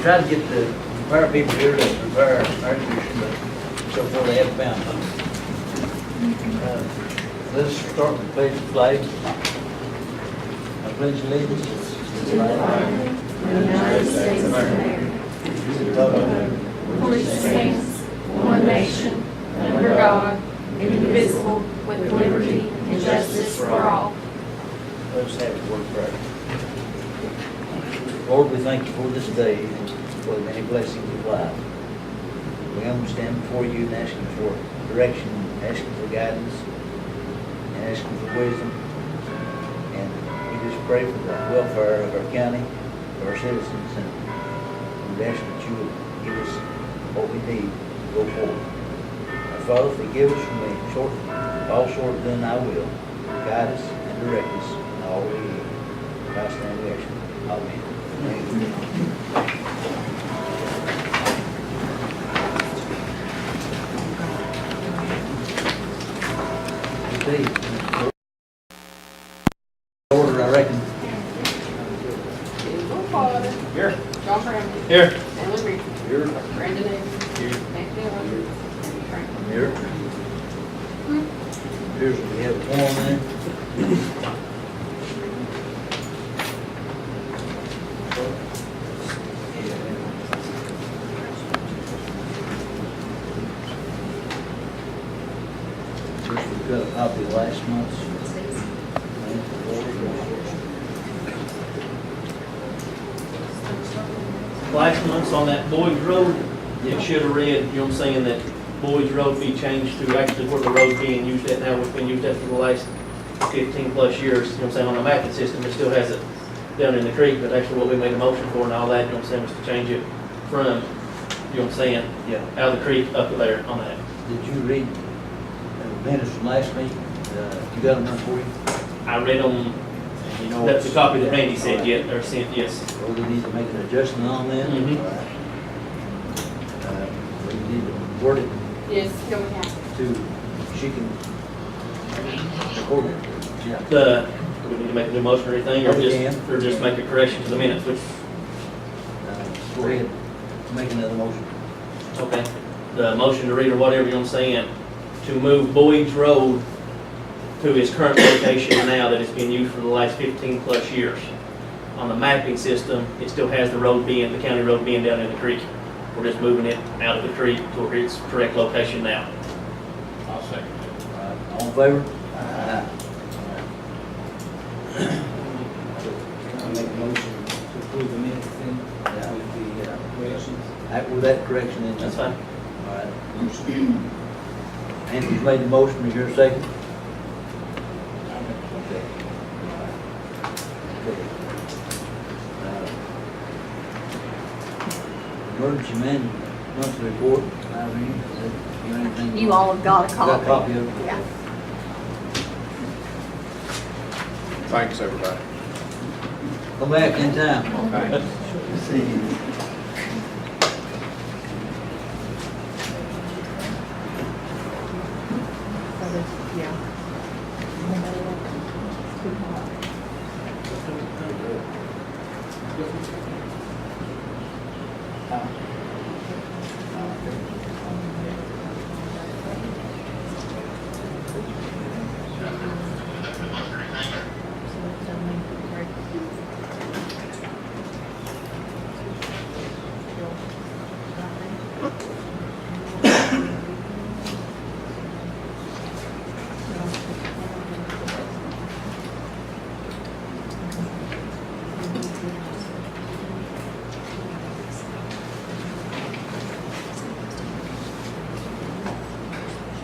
tried to get the repair people here to repair our condition, but so far they haven't found them. Let's start with pledge of flag. I pledge allegiance to the flag of the United States of America, to the republic for which stands one nation, under God, indivisible, with liberty and justice for all. Let's have a word of prayer. Lord, we thank you for this day, for the many blessings of life. We stand before you and asking for direction, asking for guidance, and asking for wisdom. And we just pray for the welfare of our county, of our citizens, and we ask that you would give us what we need to go forward. Our Father, forgive us from being all short of doing thy will. Guide us and direct us in all we do. In Christ's name we ask you. Amen. Order, I reckon. Bill Potter. Here. John Brown. Here. Alan Reed. Here. Brandon Evans. Here. Nathan Dillon. Franklin. Here. Here's what we have a form in. First, we've got a copy of last month's. Last month's on that Boyd's Road, it should have read, you know what I'm saying, that Boyd's Road be changed to actually where the road's being used at now, it's been used at for the last 15 plus years, you know what I'm saying, on the mapping system, it still has it down in the creek, but actually what we made a motion for and all that, you know what I'm saying, was to change it from, you know what I'm saying, Yeah. out of the creek up to there on that. Did you read the minutes from last meeting? You got them there for you? I read them, You know, that's the copy that Randy said, yet, or sent, yes. Well, we need to make an adjustment on that. Mhm. We need to word it Yes, go ahead. to, she can record it. Yeah. Do we need to make a new motion or anything, or Oh, we just, can. or just make a correction to the minutes, which, Go ahead, make another motion. okay. The motion to read or whatever, you know what I'm saying, to move Boyd's Road to its current location now that it's been used for the last 15 plus years. On the mapping system, it still has the road being, the county road being down in the creek. We're just moving it out of the creek to its correct location now. I'll second it. All in favor? Aye. I make a motion to approve the minutes then with the corrections. With that correction in. That's fine. All right. Andrew's made the motion, is your second? Okay. Emergency monthly report, Irene, is there anything? You all have got a copy. Got a copy of it? Yeah. Thanks, everybody. Come back in time. Thanks. See you.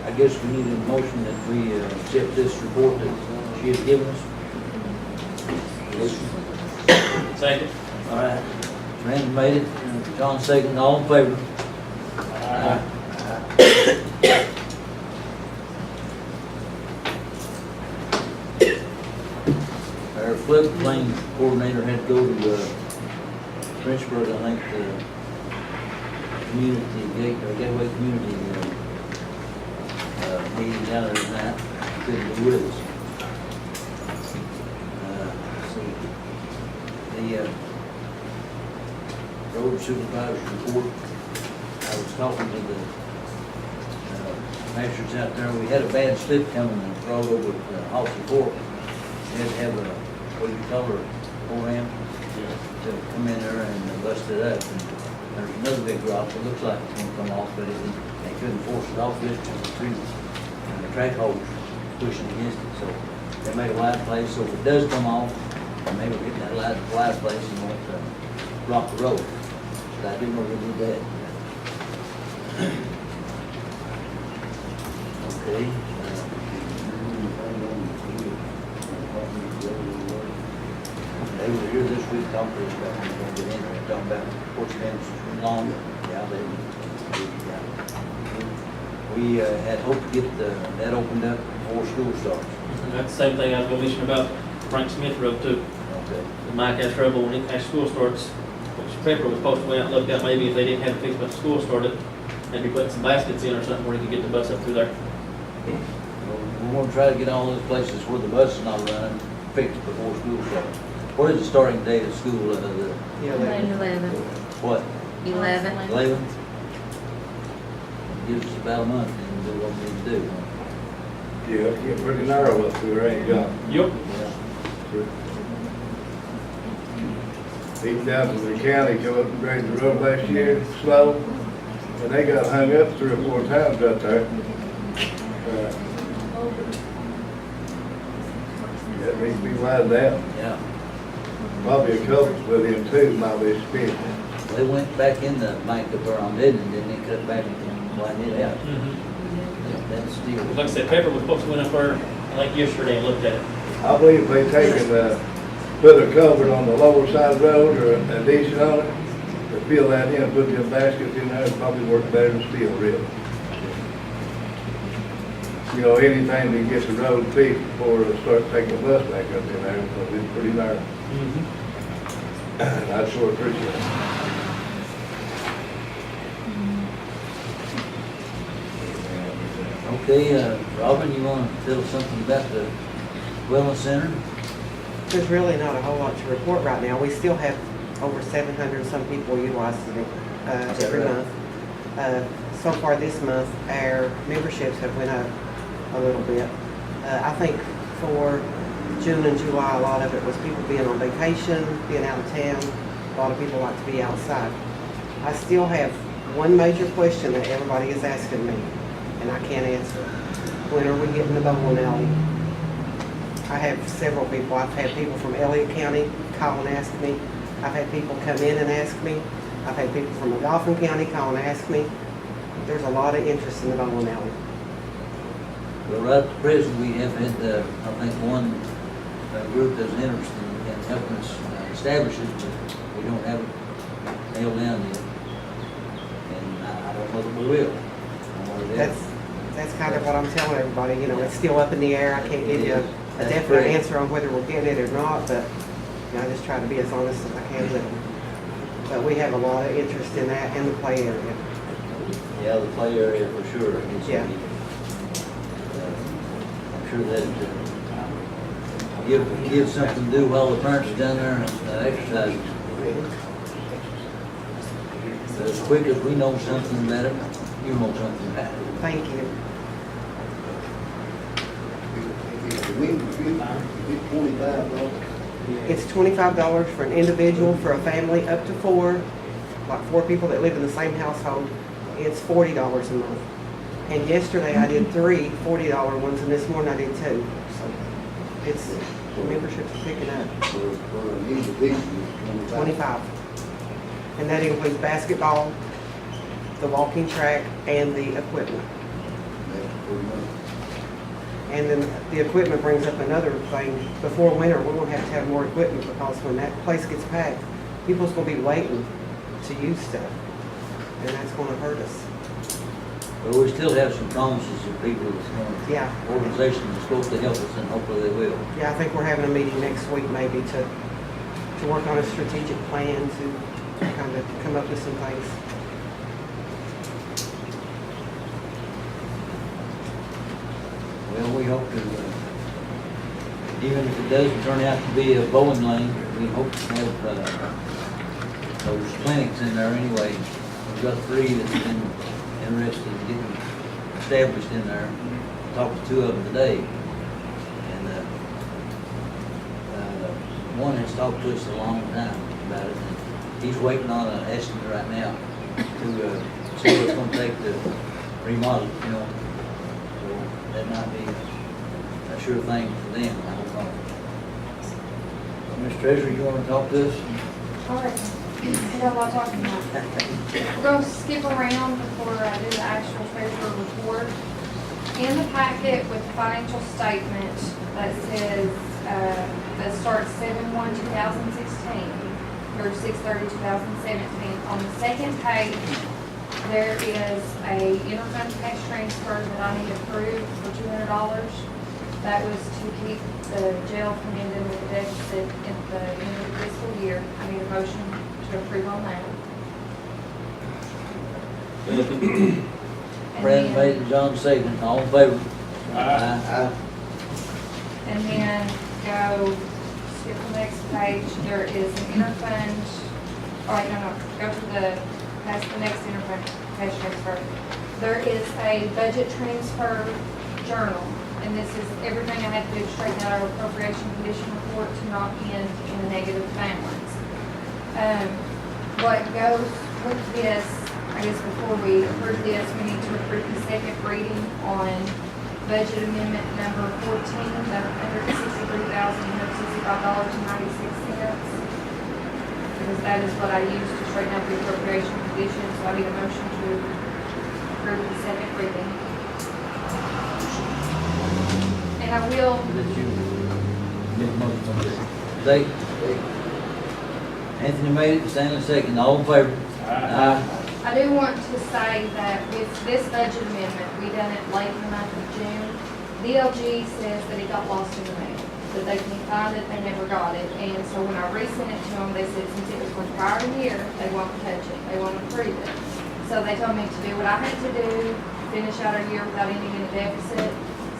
I guess we need a motion that we accept this report that she has given us. Second. All right, Brandon made it, John second, all in favor? Aye. Our floodplain coordinator had to go to Frenchburg, I think, community, gateway community meeting down there tonight, couldn't be with us. See, the road supervisor's report. I was talking to the masters out there. We had a bad slip coming and rolled over at Halsey Fork. We had to have a, what do you call her, program to come in there and bust it up. And there's another big rock that looks like it's gonna come off, but they couldn't force it off this tree. And the track holes pushing against it, so they made a wide place, so if it does come off, and maybe we're getting that wide place and won't block the road. But I didn't know they did that. Okay. They were here this week talking to us about when we're gonna get in there, talking about porch fence longer. Yeah, we had hoped to get that opened up before school starts. And that's the same thing I was gonna mention about Frank Smith Road too. Okay. Mike has trouble when school starts, which Pepper was supposed to go out and look at maybe if they didn't have it fixed when school started, maybe putting some baskets in or something where he could get the bus up through there. We're gonna try to get all those places where the bus is not running fixed before school starts. What is the starting date of school, 11. what, 11. 11? Gives us about a month and do what we need to do. Yeah, it's getting pretty narrow up through there, ain't got. Yep. Even down to the county, come up and graded the road last year, slow, and they got hung up 3 or 4 times out there. That needs to be widened out. Yeah, Probably a couple with him too, might be spent. they went back in the bank up there on Deaden, didn't they, cut back and widen it out? That's still. Like I said, Pepper was supposed to went up there, like yesterday and looked at it. I believe if they taken, put a culvert on the lower side of the road or an addition on it, to fill that in, put them baskets in there, it'd probably work better than steel, really. You know, anything to get the road fixed before they start taking the bus back up in there, because it's pretty narrow. And I'd sure appreciate it. Okay, Robin, you wanna tell us something about the wellness center? There's really not a whole lot to report right now. We still have over 700 some people utilizing it every right? month. So far this month, our memberships have went up a little bit. I think for June and July, a lot of it was people being on vacation, being out of town. A lot of people like to be outside. I still have one major question that everybody is asking me, and I can't answer. When are we getting the bowling alley? I have several people. I've had people from Elliott County call and ask me. I've had people come in and ask me. I've had people from Godolphin County call and ask me. There's a lot of interest in the bowling alley. Well, right at present, we have had, I think, one group that's interested in helping us establish it, but we don't have it nailed down yet. And I don't know that we will. I don't know that. That's kind of what I'm telling everybody. You know, it's still up in the air. I can't give you a That's definite correct. answer on whether we'll get it or not, but you know, I just try to be as honest as I can with them. But we have a lot of interest in that and the play area. Yeah, the play area for sure. needs to Yeah. be, I'm sure that give something to do while the parents are down there and exercising. As quick as we know something about it, you know something about it. Thank you. It's $25 for an individual, for a family up to 4, like 4 people that live in the same household. It's $40 a month. And yesterday I did 3 $40 ones, and this morning I did 2. So it's, the memberships are picking up. For an individual, 25. And that includes basketball, the walking track, and the equipment. And then the equipment brings up another thing. Before winter, we're gonna have more equipment, because when that place gets packed, people's gonna be waiting to use stuff. And that's gonna hurt us. But we still have some promises of people that's going, Yeah. organizations are supposed to help us, and hopefully they will. Yeah, I think we're having a meeting next week maybe to work on a strategic plan to kind of come up with some things. Well, we hope to, even if it doesn't turn out to be a bowling lane, we hope to have There's clinics in there anyway. We've got 3 that's been interested in getting established in there. Talked to 2 of them today. And, one has talked to us a long time about it. And he's waiting on an estimate right now to, see what it's gonna take to remodel, you know. So that might be a sure thing for them, I don't know. Mr. Treasurer, you wanna talk to us? All right. I got a lot talking about. We're going to skip around before I do the actual treasurer report. In the packet with the financial statement that says, that starts 7/1/2016 through 6/30/2017. On the second page, there is a interfund cash transfer that I need approved for $200. That was to keep the jail from ending with a deficit at the end of the fiscal year. I need a motion to approve on that. And Brandon then- made it, John seconded, all in favor? Aye. And then go, skip the next page, there is an interfund, oh wait, no, go to the, past the next interfund cash transfer. There is a budget transfer journal, and this is everything I had to do to straighten out our appropriation condition report to not end in a negative balance. What goes with this, I guess before we approve this, we need to approve the second reading on budget amendment number 14, the $163,165.96. Because that is what I use to straighten out the appropriation condition, so I need a motion to approve the second reading. And I will, That you make a motion on this. Dave? Anthony made it, Stanley seconded, all in favor? Aye. I do want to say that with this budget amendment, we done it late in the month of June. DLG says that it got lost in the mail, that they can find it, they never got it. And so when I resent it to them, they said since it was from prior year, they won't touch it, they won't approve it. So they told me to do what I had to do, finish out our year without ending in a deficit.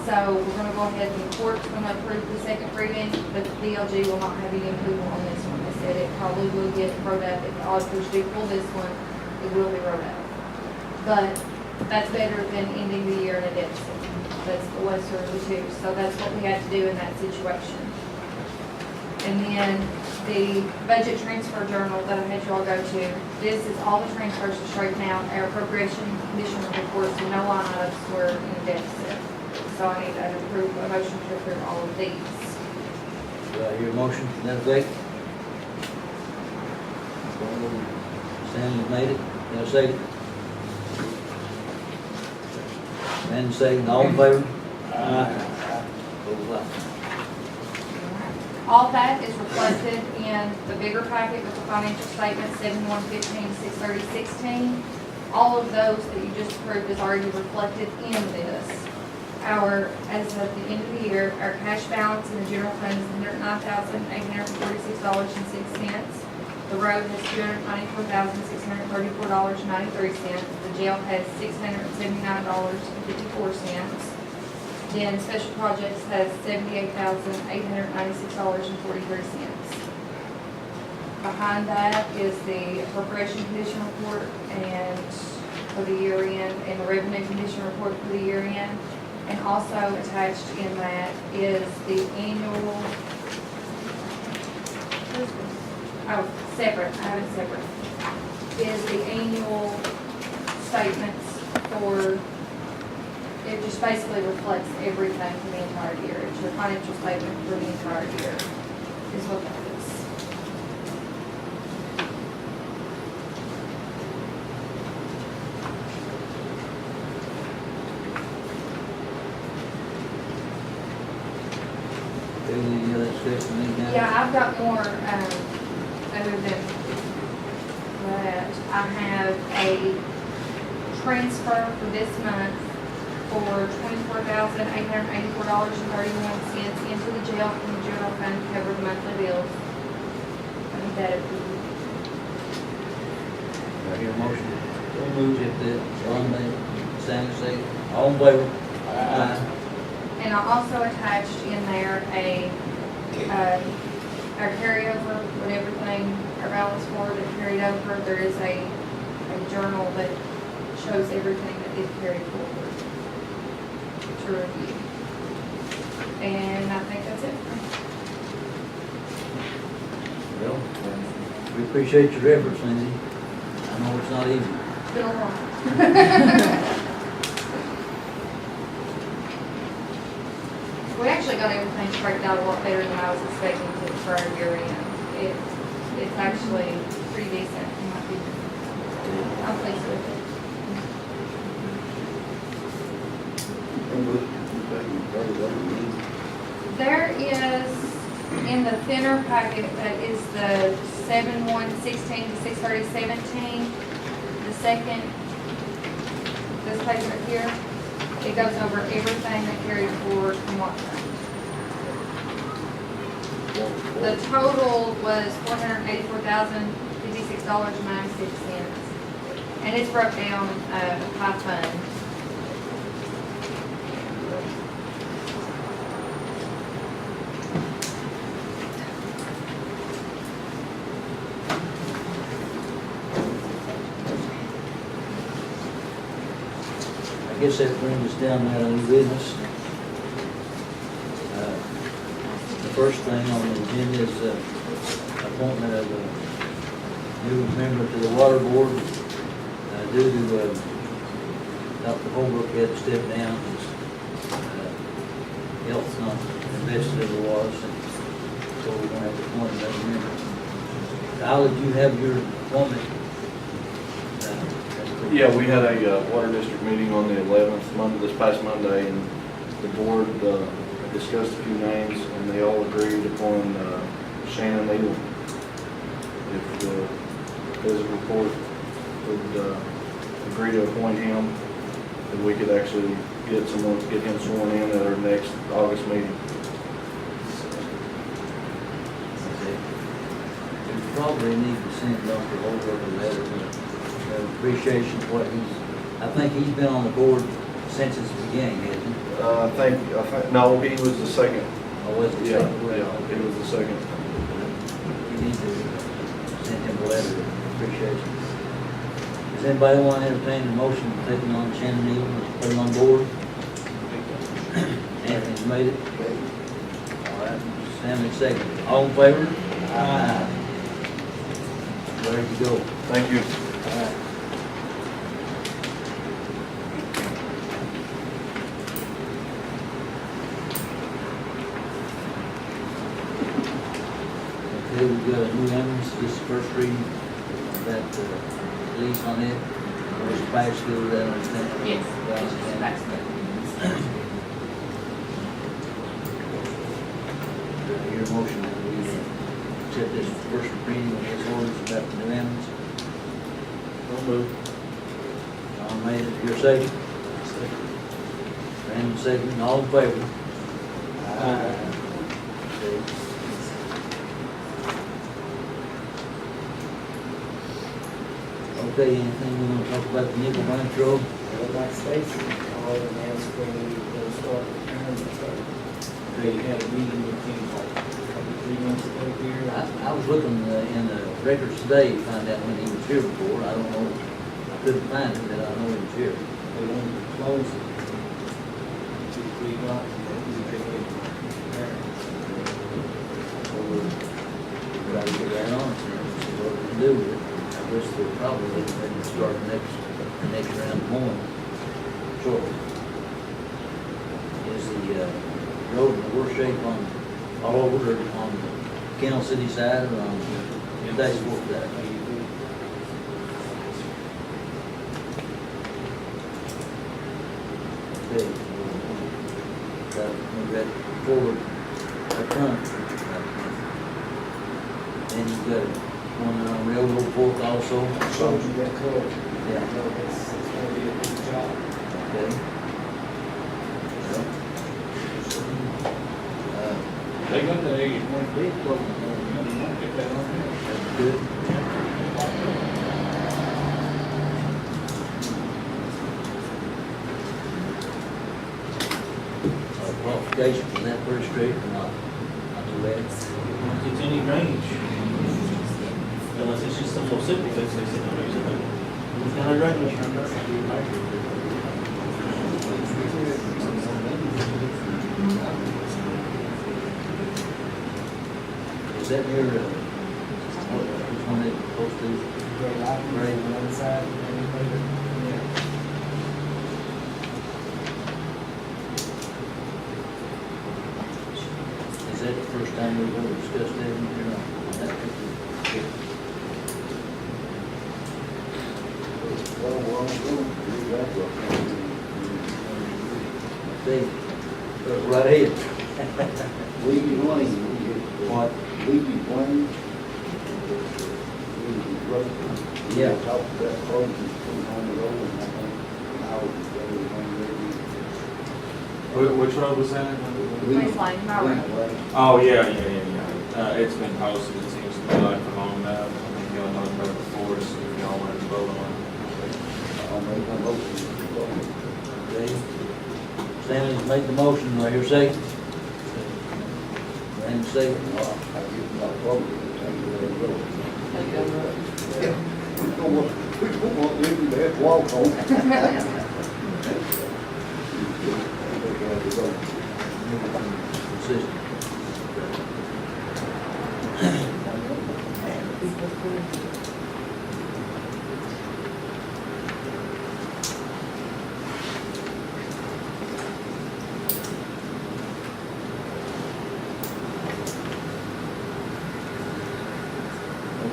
So we're gonna go ahead and the court's gonna approve the second reading, but the DLG will not have any approval on this one. They said it probably will get wrote up, if the auditors do pull this one, it will be wrote up. But that's better than ending the year in a deficit. That's the lesser of the two. So that's what we had to do in that situation. And then the budget transfer journal that I had you all go to, this is all the transfers to straighten out our appropriation condition reports, and no line items were in a deficit. So I need to approve, a motion to approve all of these. Do I hear a motion to that effect? Stanley made it, got a second? Brandon seconded, all in favor? Aye. Vote aye. All that is reflected in the bigger packet with the financial statement, 7/1/15, 6/30/16. All of those that you just approved is already reflected in this. As of the end of the year, our cash balance in the general fund is $109,846.06. The road has $294,634.93. The jail has $679.54. Then special projects has $78,896.43. Behind that is the appropriation condition report and for the year end, and the revenue condition report for the year end. And also attached in that is the annual, separate, I have it separate, is the annual statements for, it just basically reflects everything for the entire year. It's your financial statement for the entire year, is what that is. Any other discussion, anything? Yeah, I've got more, other than that. I have a transfer for this month for $24,884.31 into the jail from the general fund to cover the monthly bills. I need that approved. Do I hear a motion? So moved. If that, Ron made it, Stanley seconded, all in favor? Aye. And I also attached in there a our carryover, when everything, our balance for it carried over, there is a journal that shows everything that is carried forward to review. And I think that's it. Well, we appreciate your efforts, Lindsay. I know it's not easy. It's been a long. We actually got everything straightened out a lot better than I was expecting to for our year end. It's actually pretty decent in my opinion. I'm pleased with it. There is, in the thinner packet, that is the 7/1/16 to 6/30/17, the second, this page right here, it goes over everything that carried forward from what time. The total was $484,056.96, and it's broke down by fund. I guess that brings us down to new business. The first thing on the agenda is appointment of a new member to the water board. Due to Dr. Holbrook had to step down, his health's not the best as it was, and so we're going to have to appoint another member. Al, did you have your appointment? Yeah, we had a water district meeting on the 11th, this past Monday, and the board discussed a few names, and they all agreed upon Shannon Neal. If the physical court would agree to appoint him, then we could actually get him sworn in at our next August meeting. We probably need to send Dr. Holbrook a letter of appreciation for what I think he's been on the board since its beginning, hasn't he? I think, no, he was the second. Or was it? Yeah, he was the second. You need to send him a letter of appreciation. Does anybody want to entertain a motion to take him on Shannon Neal and put him on board? Anthony's made it. All right, Stanley second. All in favor? Aye. There you go. Thank you. All right. Okay, we've got a new ambulance, this is first reading of that lease on it. There's Fiscal, that understand? Yes. Understand. That's Your motion that we accept this first reading of this ordinance about the new ambulance. Don't move. John made it, your second? Brandon second, all in favor? Aye. Okay. Okay, anything we want to talk about the nickel bunch road? Like Stacy, all the announced when we will start repairing the road. They had a meeting with him like 3 months ago here. I was looking in the records today to find out when he was here before. I don't know, I couldn't find it, but I know he was here. They wanted to close it. 2, 3 o'clock, and then we could get repaired. So we'll try to get that on, see what we can do with it. I guess we'll probably let them start the next round mowing shortly. Is the road in the worst shape on, all over, or on the Kennel City side, or on the Dashboard side? Okay, move that forward, up front. Then you've got one on Railroad Fork also. Showed you that color. Yeah. It's gonna be a big job. Okay. They got the 81 big program, you want to get that on there. That's good. Qualifications, is that pretty straight or not? Not too bad? it's any drainage. Unless it's just some little simple fix they said, no, use it. It's not a drainage. Is that near, which one it supposed to? Right on one side, Is that the first time we've ever discussed that in here? That could be- See, right ahead. Weedy Wayne, What? Weedy Wayne. Yeah. Talked about closing on the road, and I think now it's going Which road was that? Waste Lane, my road. Oh, yeah. It's been posted, it seems to be like for long enough. I think y'all talked about it before, so if y'all wanted to vote on it. I'll make my motion. Okay. Stanley's made the motion, do I hear a second? Randy second. I give my vote, we don't want Libby to have to walk on. Consistent.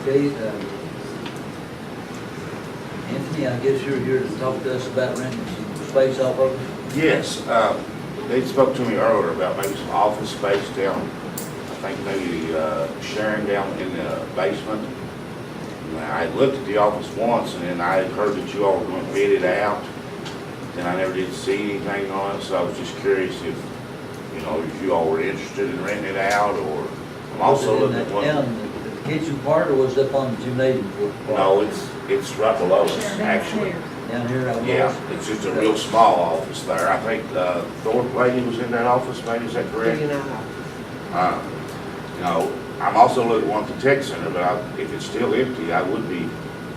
Okay, Anthony, I guess you're here to talk to us about renting some space off of us? Yes, they spoke to me earlier about maybe some office space down, I think maybe sharing down in the basement. And I looked at the office once and then I had heard that you all were going to bid it out. Then I never did see anything on it, so I was just curious if, if you all were interested in renting it out or, I'm also looking at one. Down the kitchen part, or was it up on the gymnasium floor? No, it's right below us, actually. Down here, I was. Yeah, it's just a real small office there. I think Thorpe lady was in that office, maybe, is that correct? I'm also looking at one at the tech center, but if it's still empty, I would be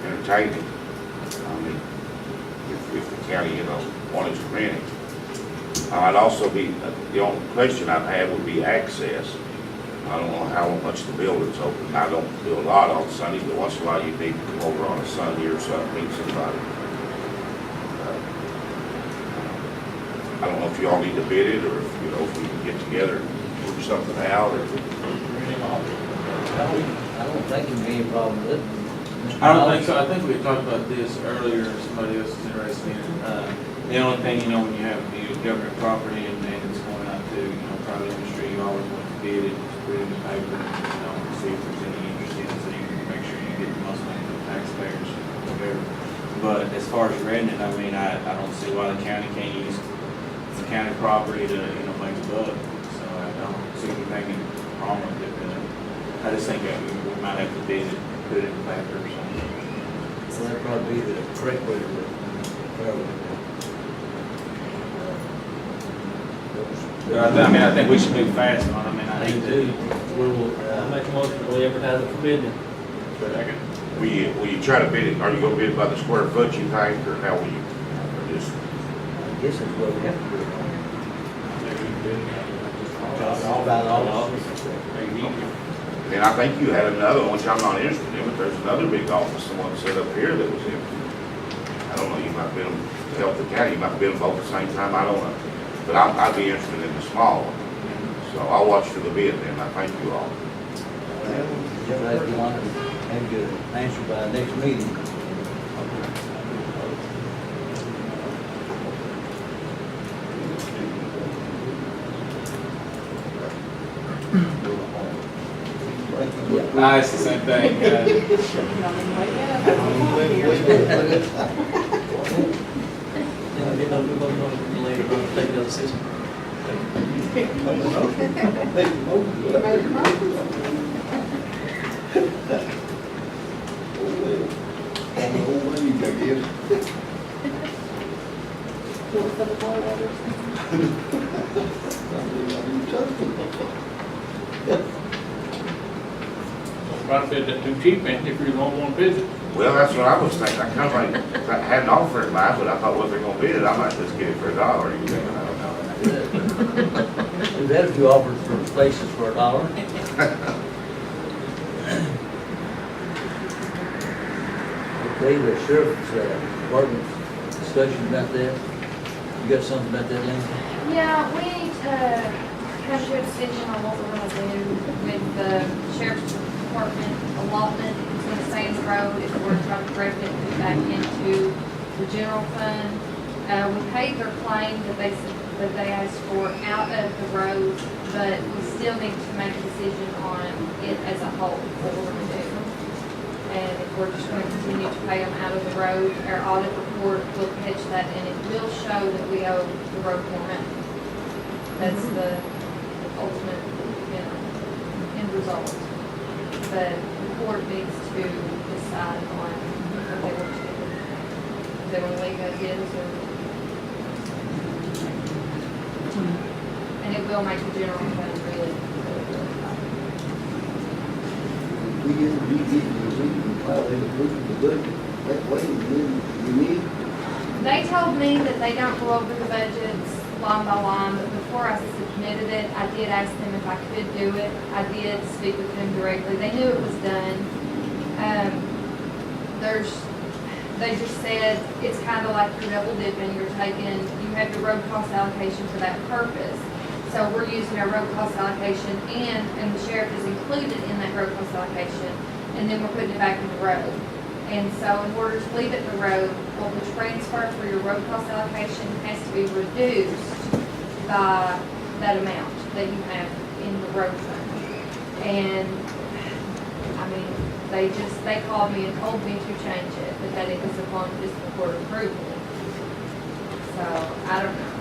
entertaining. I mean, if the county, wanted to rent it. I'd also be, the only question I'd have would be access. I don't know how much the building's open. I don't do a lot on Sunday, but once in a while you need to come over on a Sunday or something, meet somebody. I don't know if you all need to bid it, or if we can get together and work something out, or. I don't think there'd be any problem with it. I don't think so. I think we talked about this earlier, somebody else was interested in it. The only thing, when you have government property and it's going out to, private industry, you always want to bid it, put it in the paper, see if there's any interest in it, so you can make sure you get the most money for the taxpayers, whatever. But as far as renting it, I don't see why the county can't use the county property to, make a buck. So I don't see anything wrong with it. I just think that we might have to bid it, put it in the paper or something. So that'd probably be the correct way to do it. I think we should move fast on it. I hate to. I'll make a motion that we advertise it for bidding. Will you try to bid it, are you gonna bid it by the square foot, you think, or how will you? Or just, I guess that's what we have to do. All about all. and I think you had another one, which I'm not interested in, but there's another big office, someone set up here that was empty. I don't know, you might bid them to help the county, you might bid them both at the same time, I don't know. But I'd be interested in the small one. So I'll watch for the bid then, I thank you all. If you want to have your answer by next meeting. It's the same thing. Take the other system. Probably said that too cheap, and if you're the only one visit. Well, that's what I was thinking, I kinda like, I had an offer in mind, but I thought, well, if they're gonna bid it, I might just get it for $1, you think, I don't know. We've had a few offers for places for $1. Okay, the sheriff's department discussion about that. You got something about that, Lynn? Yeah, we need to come to a decision on what we're gonna do with the sheriff's department allotment. It's gonna stay in the road if we're trying to direct it back into the general fund. We paid their claim that they asked for out of the road, but we still need to make a decision on it as a whole, what we're gonna do. And if we're just gonna continue to pay them out of the road, our audit report will catch that, and it will show that we owe the road more money. That's the ultimate, end result. But the court needs to decide on what they want to do. If they want to leave as is, or. And it will make the general fund really, really high. We can file a proof of the budget, that way, you need. They told me that they don't go over the budgets line by line, but before I submitted it, I did ask them if I could do it. I did speak with them directly. They knew it was done. They just said, it's kind of like you're double dipping, you have your road cost allocation for that purpose. So we're using our road cost allocation and the sheriff is included in that road cost allocation, and then we're putting it back in the road. And so in order to leave it in the road, well, the transfer for your road cost allocation has to be reduced by that amount that you have in the road fund. And, I mean, they called me and told me to change it, but that it was upon fiscal court approval. So, I don't know.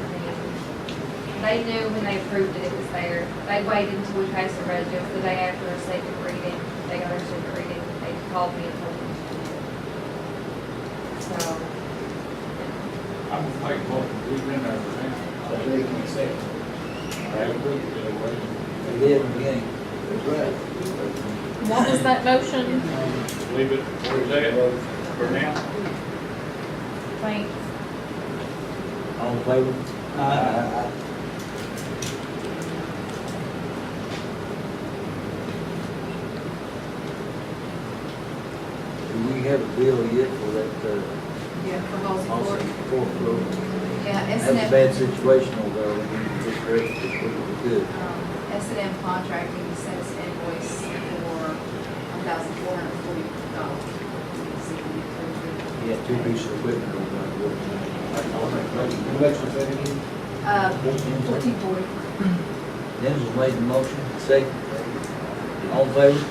I mean, they knew when they approved it, it was there. They waited until we passed the budget, the day after our second reading, they got our second reading, they called me and told me to do it. So, I'm like, well, we've been there for now. I think you said. I have approved it anyway. They did in the beginning. That's right. What was that motion? Leave it where it's at for now. Thanks. All in favor? Aye. Do we have a bill yet for that, Yeah, for Halsey also Court. fourth road? Yeah, That was a S&M, bad situation over there, we need to get corrected as quick as we could. S&M contracting sent us an invoice for $1,440. He had two pieces of equipment over there. How much was that again? 1440. Dennis has made the motion, second. All in favor?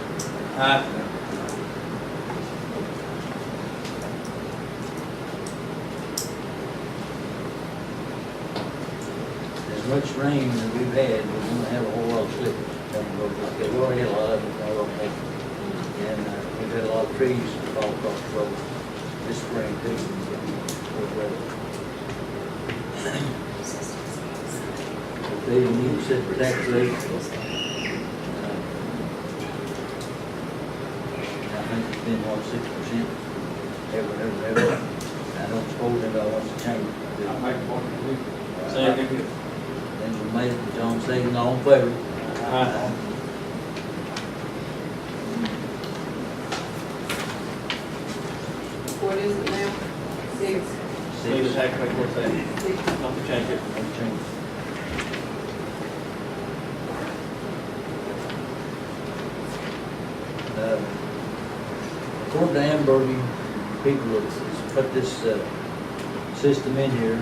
As much rain as we've had, we're gonna have a whole lot of slippage down the road like that. We already had a lot of it all over there. And we've had a lot of trees fall across the road this spring too. They didn't need to set the tax rate. I think it's been, 6% ever. I don't suppose anybody wants to change it. I make one to leave. Second. Then we made it, John second, all in favor? What is it now? 6. Leave the tax rate where it's at. Not to change it. No change. According to Amberby, people that's put this system in here,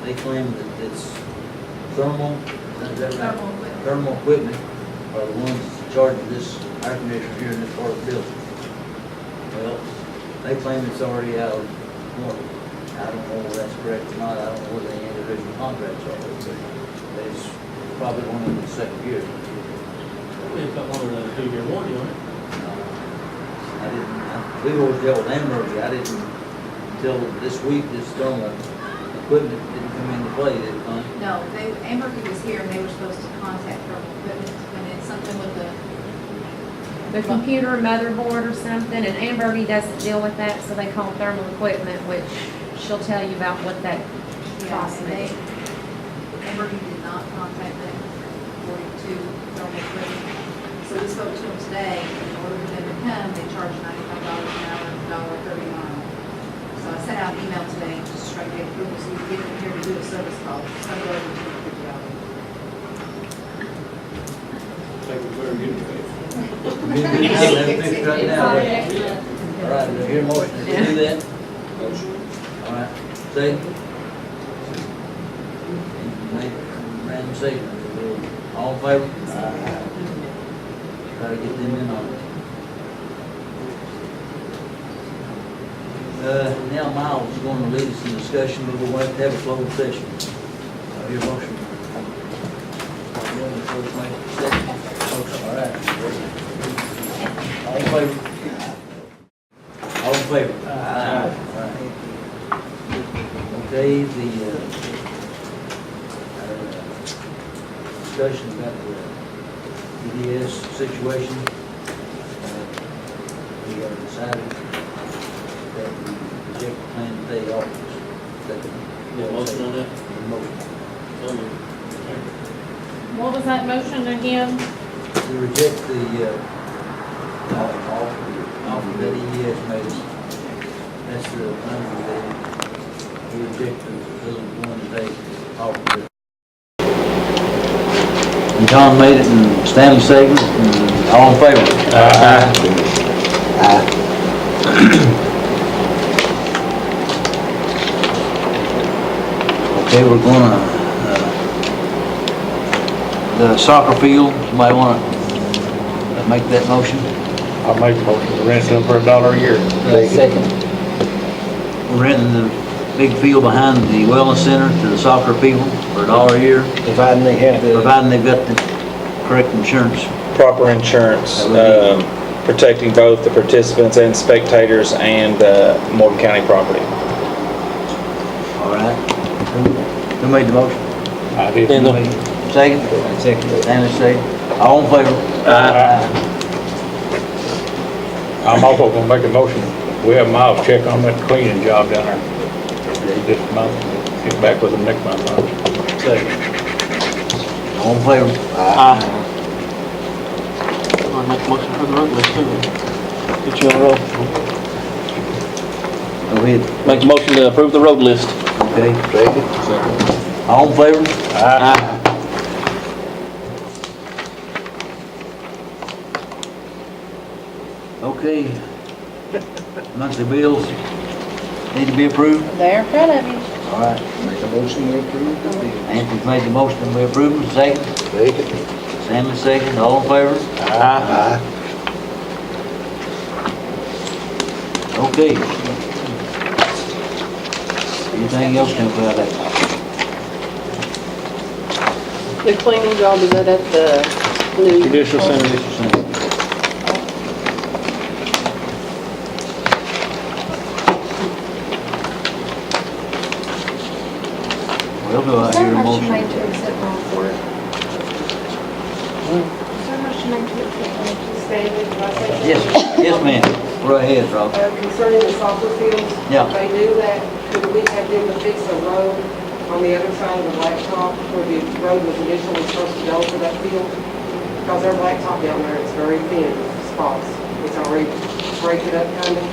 they claim that it's thermal, is that right? Thermal equipment. Thermal equipment are the ones that's charging this air conditioner here in this part of the building. Well, they claim it's already out of warranty. I don't know whether that's correct or not, I don't know what the individual contracts are, but it's probably one of the second year. We have got one of the 2-year warranty on it. We've always dealt with Amberby, I didn't, until this week, this thermal equipment didn't come into play, did it, Connie? No, Amberby was here and they were supposed to contact Thermal Equipment to come in something with The computer motherboard or something, and Amberly doesn't deal with that, so they call thermal equipment, which she'll tell you about what that costs me. Amber, you did not contact them according to thermal equipment. So we spoke to them today, in order for them to come, they charge $95 an hour, $1.30 a mile. So I sent out an email today, just trying to get approval, so we can get them here to do a service call. It's going to go over $250. Take a very good place. Right now. All right, do I hear a motion to do that? Motion. All right, second. Random second. All in favor? Try to get them in on it. Now Miles is going to lead us in discussion, but we'll have to have a closed session. I hear a motion. Second. All right. All in favor? All in favor? Aye. Okay, the discussion about the EDS situation, we have decided that we reject the plan to pay offers. Yeah, motion on that? Motion. So moved. What was that motion again? To reject the offer that EDS made us. That's the number that we reject the one that they offered. And John made it, and Stanley seconded, and all in favor? Aye. Okay, we're gonna, the soccer field, somebody wanna make that motion? I'll make a motion to rent them for $1 a year. Second. We're renting the big field behind the wellness center to the soccer people for $1 a year, Providing they have the providing they've got the correct insurance. Proper insurance, That would protecting both the participants and spectators and Morgan County property. All right. Who made the motion? I did. Second? Second. Stanley second. All in favor? Aye. I'm also gonna make a motion, we have Miles check on that cleaning job down there this month, get back with them next month. Second. All in favor? Aye. I'll make a motion for the road list too. Get you on the roll. Go ahead. Make a motion to approve the road list. Okay. Second. All in favor? Aye. Okay. Monthly bills need to be approved. They're in front of you. All right. make a motion to approve the bill. Anthony's made the motion, we approve them, second. Second. Stanley second, all in favor? Aye. Okay. Anything else can about that? The cleaning job, is that at the new? Judicial Center. Well, do I So hear a much motion? made to accept my report. So much made to accept Yes, ma'am. Go ahead, Rob. Concerning the soccer fields, Yeah. if they do that, could we have them to fix the road on the other side of the blacktop where the road was initially supposed to go for that field? Because their blacktop down there is very thin spots. It's already breaking up kind of.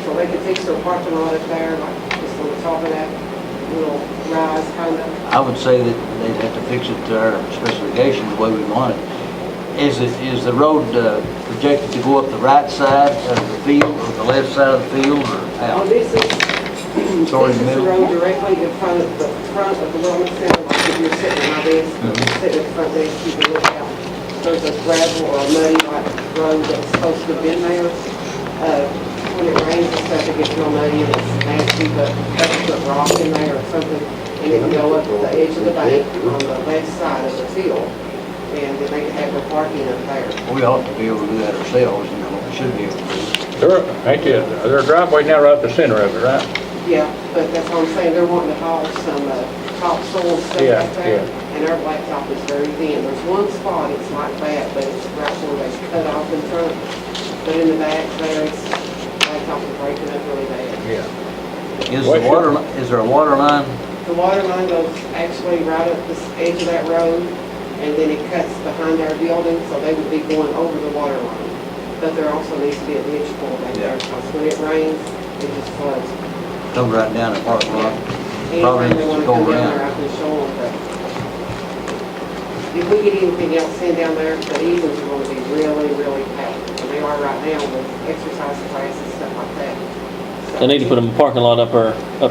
So they could fix their parking lot up there, like just on the top of that little rise kind of. I would say that they'd have to fix it to our specifications the way we want it. Is the road projected to go up the right side of the field, or the left side of the field, or Well, out? this is Sorry, the middle. road directly in front of the wellness center, like if you're sitting at my desk, sitting at the front desk, you can look out. There's a gravel or a muddy like road that's supposed to have been there. When it rains and stuff, it gets real muddy and it's nasty, but they can put rock in there or something, and it can go up the edge of the bank on the left side of the field, and then they can have their parking up there. We ought to be able to do that ourselves, you know, we should be able to do. Ain't there a driveway now right up the center of it, right? Yeah, but that's what I'm saying, they're wanting to haul some topsoil and stuff Yeah, like that. yeah. And our blacktop is very thin. There's one spot, it's like that, but it's right where they cut off in front. But in the back there, it's blacktop is breaking up really bad. Yeah. Is the water, is there a water line? The water line goes actually right up the edge of that road, and then it cuts behind our building, so they would be going over the water line. But there also needs to be a ditch pulled back there, because when it rains, it just floods. Come right down the park lot. Anytime they wanna come down there, I can show them, but if we get anything else sent down there, the evenings are gonna be really, really packed. And they are right now with exercise classes and stuff like that. So- They need to put a parking lot up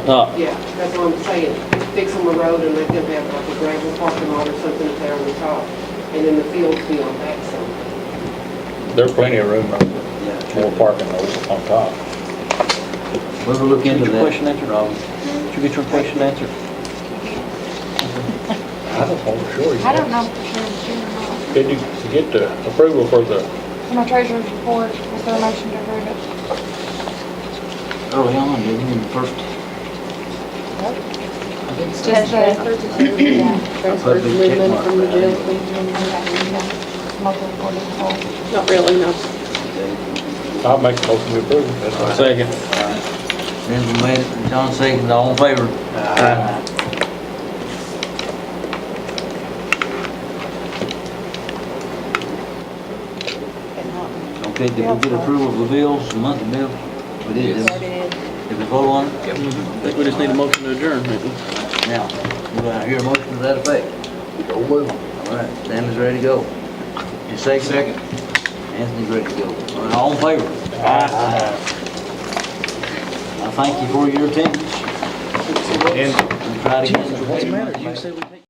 top. Yeah, that's what I'm saying. Fix them a road and let them have like a gravel parking lot or something up there on the top. And then the fields be on back some. There's plenty of room, more parking on top. We'll look into Did your that. question answered, Robin? Did you get your question answered? I don't know for sure. I don't know for sure if you or not. Did you get the approval for the, For my treasurer's report, is there a motion to approve it? Early on, didn't we, the first? Just Transfer movement from the jail Not really, no. I'll make a motion to approve. That's all. Second. Then made it, John second, all in favor? Okay, did we get approval of the bills, the monthly bills? We did, did we vote on it? I think we just need a motion to adjourn, maybe. Now, do I hear a motion to that effect? All right, Sammy's ready to go. You say second? Anthony's ready to go. All right, all in favor? I thank you for your attendance. And try to get. What's the matter? You said we take.